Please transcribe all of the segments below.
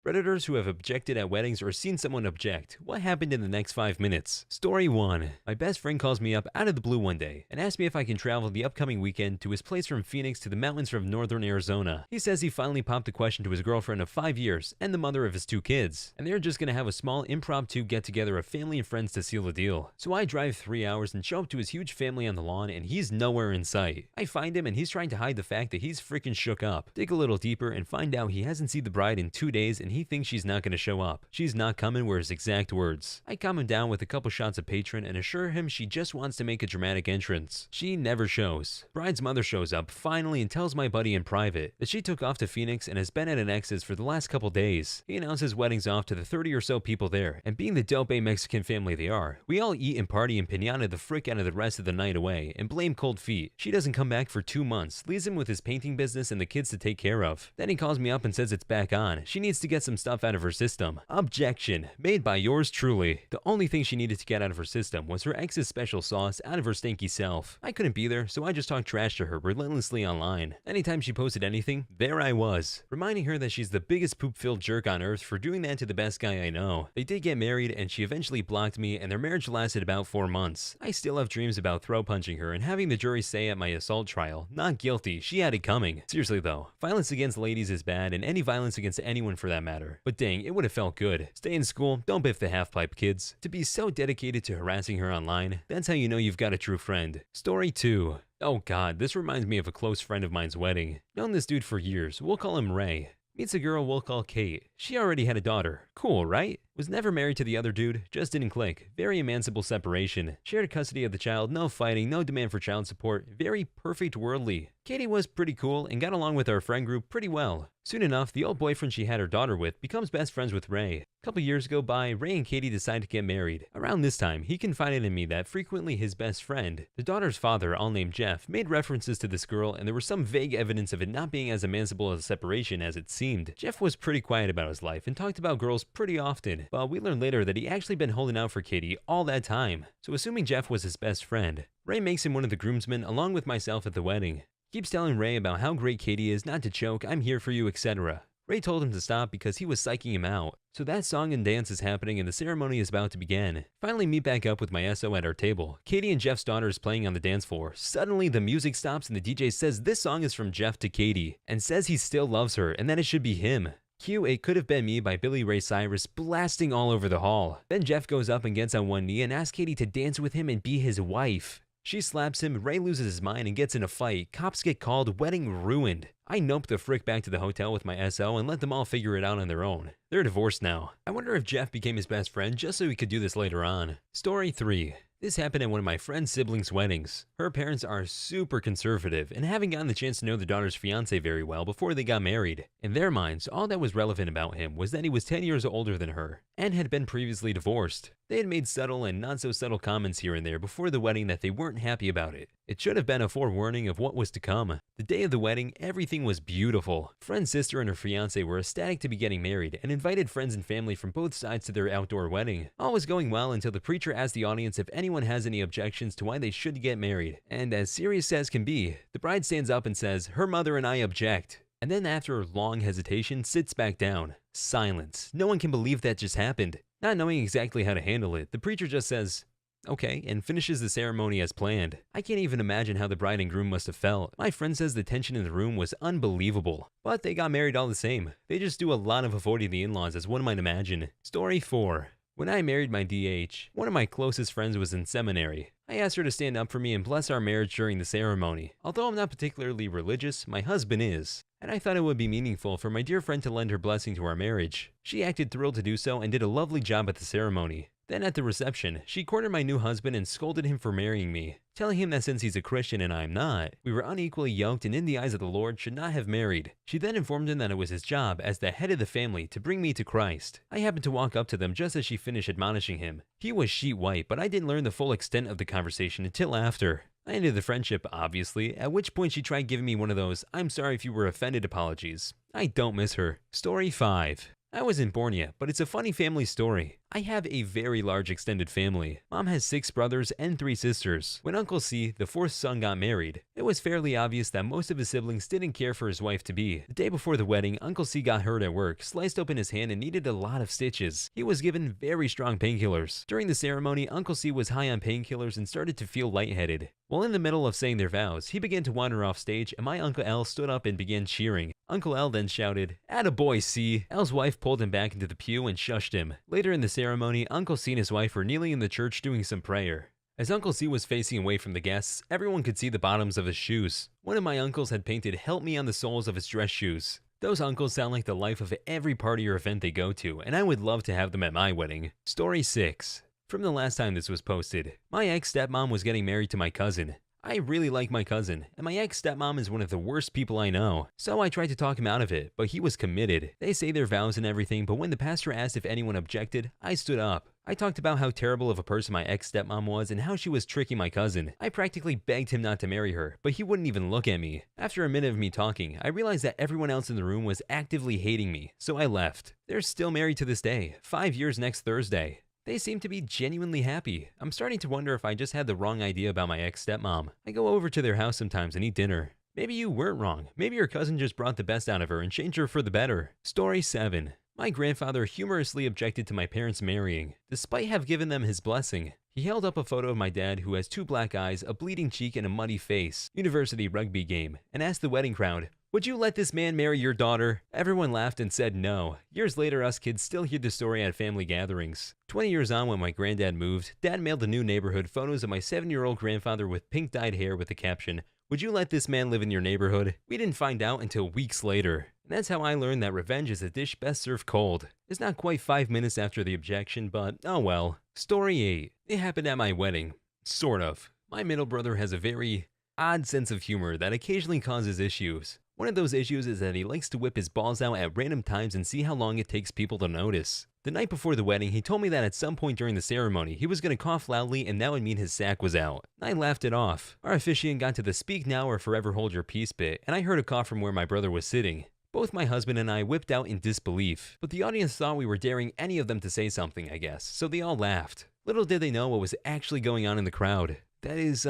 Predators who have objected at weddings or seen someone object. What happened in the next 5 minutes? Story 1. My best friend calls me up out of the blue one day and asks me if I can travel the upcoming weekend to his place from Phoenix to the mountains of northern Arizona. He says he finally popped the question to his girlfriend of 5 years and the mother of his 2 kids, and they're just gonna have a small impromptu get together of family and friends to seal the deal. So I drive 3 hours and show up to his huge family on the lawn, and he's nowhere in sight. I find him and he's trying to hide the fact that he's freaking shook up. Dig a little deeper and find out he hasn't seen the bride in 2 days and he thinks she's not gonna show up. She's not coming were his exact words. I calm him down with a couple shots of Patron and assure him she just wants to make a dramatic entrance. She never shows. Bride's mother shows up finally and tells my buddy in private that she took off to Phoenix and has been at an ex's for the last couple days. He announces weddings off to the 30 or so people there, and being the dope Mexican family they are, we all eat and party and piñata the frick out of the rest of the night away and blame cold feet. She doesn't come back for 2 months, leaves him with his painting business and the kids to take care of. Then he calls me up and says it's back on. She needs to get some stuff out of her system. Objection. Made by yours truly. The only thing she needed to get out of her system was her ex's special sauce out of her stinky self. I couldn't be there, so I just talked trash to her relentlessly online. Anytime she posted anything, there I was, reminding her that she's the biggest poop-filled jerk on earth for doing that to the best guy I know. They did get married and she eventually blocked me, and their marriage lasted about 4 months. I still have dreams about throw punching her and having the jury say at my assault trial, not guilty, she had it coming. Seriously though, violence against ladies is bad, and any violence against anyone for that matter. But dang, it would have felt good. Stay in school, don't biff the half-pipe, kids. To be so dedicated to harassing her online, that's how you know you've got a true friend. Story 2. Oh god, this reminds me of a close friend of mine's wedding. Known this dude for years, we'll call him Ray. Meets a girl we'll call Kate. She already had a daughter. Cool, right? Was never married to the other dude, just didn't click. Very emancipable separation. Shared custody of the child, no fighting, no demand for child support. Very perfect worldly. Katie was pretty cool and got along with our friend group pretty well. Soon enough, the old boyfriend she had her daughter with becomes best friends with Ray. A couple years go by, Ray and Katie decide to get married. Around this time, he confided in me that frequently his best friend, the daughter's father, all named Jeff, made references to this girl, and there was some vague evidence of it not being as emancipable a separation as it seemed. Jeff was pretty quiet about his life and talked about girls pretty often, but we learned later that he actually been holding out for Katie all that time. So assuming Jeff was his best friend, Ray makes him one of the groomsmen along with myself at the wedding. Keeps telling Ray about how great Katie is, not to choke, I'm here for you, etc. Ray told him to stop because he was psyching him out. So that song and dance is happening and the ceremony is about to begin. Finally meet back up with my SO at our table. Katie and Jeff's daughter is playing on the dance floor. Suddenly the music stops and the DJ says this song is from Jeff to Katie, and says he still loves her and that it should be him. Cue It Could Have Been Me by Billy Ray Cyrus blasting all over the hall. Then Jeff goes up and gets on one knee and asks Katie to dance with him and be his wife. She slaps him, Ray loses his mind and gets in a fight. Cops get called, wedding ruined. I nope the frick back to the hotel with my SO and let them all figure it out on their own. They're divorced now. I wonder if Jeff became his best friend just so he could do this later on. Story 3. This happened at one of my friend's siblings' weddings. Her parents are super conservative and haven't gotten the chance to know the daughter's fiance very well before they got married. In their minds, all that was relevant about him was that he was 10 years older than her and had been previously divorced. They had made subtle and not so subtle comments here and there before the wedding that they weren't happy about it. It should have been a forewarning of what was to come. The day of the wedding, everything was beautiful. Friend's sister and her fiance were ecstatic to be getting married and invited friends and family from both sides to their outdoor wedding. All was going well until the preacher asked the audience if anyone has any objections to why they should get married. And as serious as can be, the bride stands up and says, "Her mother and I object." And then after a long hesitation, sits back down. Silence. No one can believe that just happened. Not knowing exactly how to handle it, the preacher just says, "Okay," and finishes the ceremony as planned. I can't even imagine how the bride and groom must have felt. My friend says the tension in the room was unbelievable. But they got married all the same. They just do a lot of avoiding the in-laws, as one might imagine. Story 4. When I married my DH, one of my closest friends was in seminary. I asked her to stand up for me and bless our marriage during the ceremony. Although I'm not particularly religious, my husband is, and I thought it would be meaningful for my dear friend to lend her blessing to our marriage. She acted thrilled to do so and did a lovely job at the ceremony. Then at the reception, she cornered my new husband and scolded him for marrying me, telling him that since he's a Christian and I'm not, we were unequally yoked and in the eyes of the Lord should not have married. She then informed him that it was his job as the head of the family to bring me to Christ. I happened to walk up to them just as she finished admonishing him. He was sheet white, but I didn't learn the full extent of the conversation until after. I ended the friendship, obviously, at which point she tried giving me one of those "I'm sorry if you were offended" apologies. I don't miss her. Story 5. I wasn't born yet, but it's a funny family story. I have a very large extended family. Mom has 6 brothers and 3 sisters. When Uncle C, the 4th son, got married, it was fairly obvious that most of his siblings didn't care for his wife-to-be. The day before the wedding, Uncle C got hurt at work, sliced open his hand, and needed a lot of stitches. He was given very strong painkillers. During the ceremony, Uncle C was high on painkillers and started to feel lightheaded. While in the middle of saying their vows, he began to wander off stage, and my Uncle L stood up and began cheering. Uncle L then shouted, "Attaboy, C." L's wife pulled him back into the pew and shushed him. Later in the ceremony, Uncle C and his wife were kneeling in the church doing some prayer. As Uncle C was facing away from the guests, everyone could see the bottoms of his shoes. One of my uncles had painted "Help Me" on the soles of his dress shoes. Those uncles sound like the life of every party or event they go to, and I would love to have them at my wedding. Story 6. From the last time this was posted, my ex-stepmom was getting married to my cousin. I really like my cousin, and my ex-stepmom is one of the worst people I know, so I tried to talk him out of it, but he was committed. They say their vows and everything, but when the pastor asked if anyone objected, I stood up. I talked about how terrible of a person my ex-stepmom was and how she was tricking my cousin. I practically begged him not to marry her, but he wouldn't even look at me. After a minute of me talking, I realized that everyone else in the room was actively hating me, so I left. They're still married to this day, 5 years next Thursday. They seem to be genuinely happy. I'm starting to wonder if I just had the wrong idea about my ex-stepmom. I go over to their house sometimes and eat dinner. Maybe you weren't wrong. Maybe your cousin just brought the best out of her and changed her for the better. Story 7. My grandfather humorously objected to my parents marrying, despite have given them his blessing. He held up a photo of my dad who has 2 black eyes, a bleeding cheek, and a muddy face, university rugby game, and asked the wedding crowd, "Would you let this man marry your daughter?" Everyone laughed and said no. Years later, us kids still hear the story at family gatherings. 20 years on, when my granddad moved, Dad mailed a new neighborhood photos of my 7-year-old grandfather with pink dyed hair with the caption, "Would you let this man live in your neighborhood?" We didn't find out until weeks later. And that's how I learned that revenge is a dish best served cold. It's not quite 5 minutes after the objection, but oh well. Story 8. It happened at my wedding. Sort of. My middle brother has a very odd sense of humor that occasionally causes issues. One of those issues is that he likes to whip his balls out at random times and see how long it takes people to notice. The night before the wedding, he told me that at some point during the ceremony, he was going to cough loudly and that would mean his sack was out. I laughed it off. Our officiant got to the "speak now or forever hold your peace" bit, and I heard a cough from where my brother was sitting. Both my husband and I whipped out in disbelief, but the audience thought we were daring any of them to say something, I guess, so they all laughed. Little did they know what was actually going on in the crowd. That is,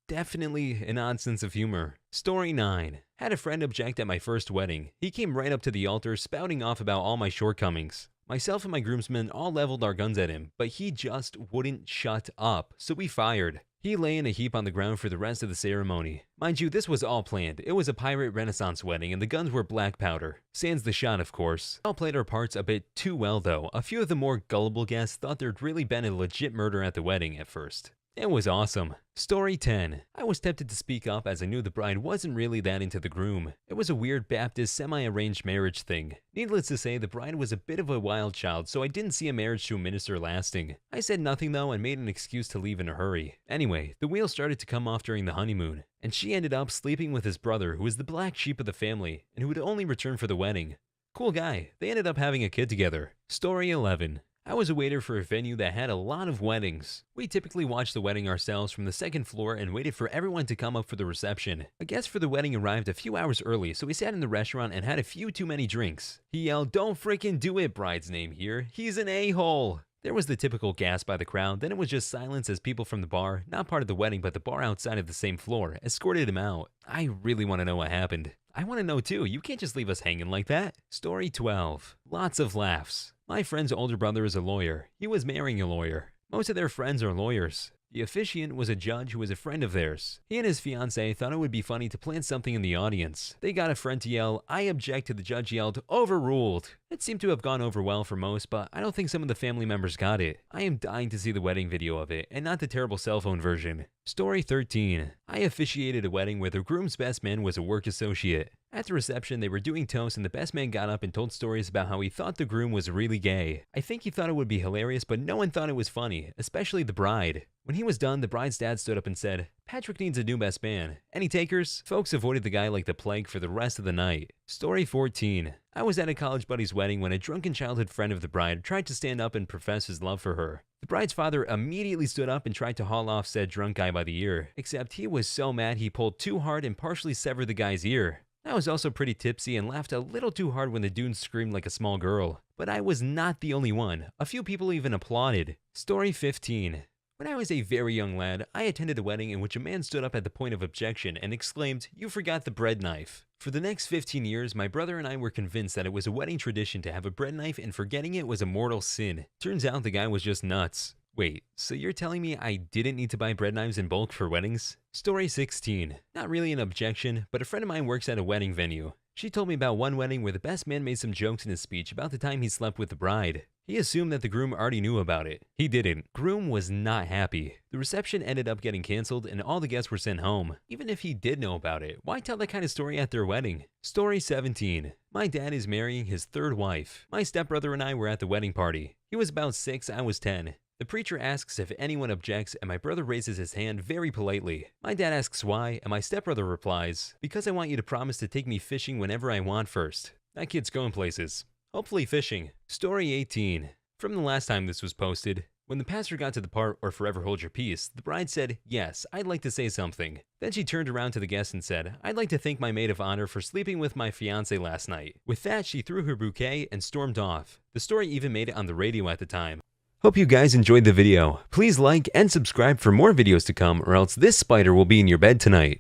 definitely an odd sense of humor. Story 9. Had a friend object at my first wedding. He came right up to the altar spouting off about all my shortcomings. Myself and my groomsmen all leveled our guns at him, but he just wouldn't shut up, so we fired. He lay in a heap on the ground for the rest of the ceremony. Mind you, this was all planned. It was a pirate Renaissance wedding, and the guns were black powder. Sans the shot, of course. We all played our parts a bit too well, though. A few of the more gullible guests thought there'd really been a legit murder at the wedding at first. It was awesome. Story 10. I was tempted to speak up as I knew the bride wasn't really that into the groom. It was a weird Baptist semi-arranged marriage thing. Needless to say, the bride was a bit of a wild child, so I didn't see a marriage to a minister lasting. I said nothing though and made an excuse to leave in a hurry. Anyway, the wheels started to come off during the honeymoon, and she ended up sleeping with his brother, who was the black sheep of the family, and who would only return for the wedding. Cool guy. They ended up having a kid together. Story 11. I was a waiter for a venue that had a lot of weddings. We typically watched the wedding ourselves from the second floor and waited for everyone to come up for the reception. A guest for the wedding arrived a few hours early, so we sat in the restaurant and had a few too many drinks. He yelled, "Don't freaking do it, bride's name here. He's an a-hole." There was the typical gasp by the crowd, then it was just silence as people from the bar, not part of the wedding but the bar outside of the same floor, escorted him out. I really want to know what happened. I want to know too, you can't just leave us hanging like that. Story 12. Lots of laughs. My friend's older brother is a lawyer. He was marrying a lawyer. Most of their friends are lawyers. The officiant was a judge who was a friend of theirs. He and his fiancée thought it would be funny to plant something in the audience. They got a friend to yell, "I object," to the judge yelled, "Overruled." It seemed to have gone over well for most, but I don't think some of the family members got it. I am dying to see the wedding video of it, and not the terrible cell phone version. Story 13. I officiated a wedding where the groom's best man was a work associate. At the reception, they were doing toasts and the best man got up and told stories about how he thought the groom was really gay. I think he thought it would be hilarious, but no one thought it was funny, especially the bride. When he was done, the bride's dad stood up and said, "Patrick needs a new best man. Any takers?" Folks avoided the guy like the plague for the rest of the night. Story 14. I was at a college buddy's wedding when a drunken childhood friend of the bride tried to stand up and profess his love for her. The bride's father immediately stood up and tried to haul off said drunk guy by the ear, except he was so mad he pulled too hard and partially severed the guy's ear. I was also pretty tipsy and laughed a little too hard when the dude screamed like a small girl. But I was not the only one. A few people even applauded. Story 15. When I was a very young lad, I attended a wedding in which a man stood up at the point of objection and exclaimed, "You forgot the bread knife." For the next 15 years, my brother and I were convinced that it was a wedding tradition to have a bread knife and forgetting it was a mortal sin. Turns out the guy was just nuts. Wait, so you're telling me I didn't need to buy bread knives in bulk for weddings? Story 16. Not really an objection, but a friend of mine works at a wedding venue. She told me about one wedding where the best man made some jokes in his speech about the time he slept with the bride. He assumed that the groom already knew about it. He didn't. Groom was not happy. The reception ended up getting canceled and all the guests were sent home. Even if he did know about it, why tell that kind of story at their wedding? Story 17. My dad is marrying his third wife. My stepbrother and I were at the wedding party. He was about 6, I was 10. The preacher asks if anyone objects, and my brother raises his hand very politely. My dad asks why, and my stepbrother replies, "Because I want you to promise to take me fishing whenever I want first." That kid's going places. Hopefully fishing. Story 18. From the last time this was posted, when the pastor got to the part, "or forever hold your peace," the bride said, "Yes, I'd like to say something." Then she turned around to the guests and said, "I'd like to thank my maid of honor for sleeping with my fiance last night." With that, she threw her bouquet and stormed off. The story even made it on the radio at the time. Hope you guys enjoyed the video. Please like and subscribe for more videos to come, or else this spider will be in your bed tonight.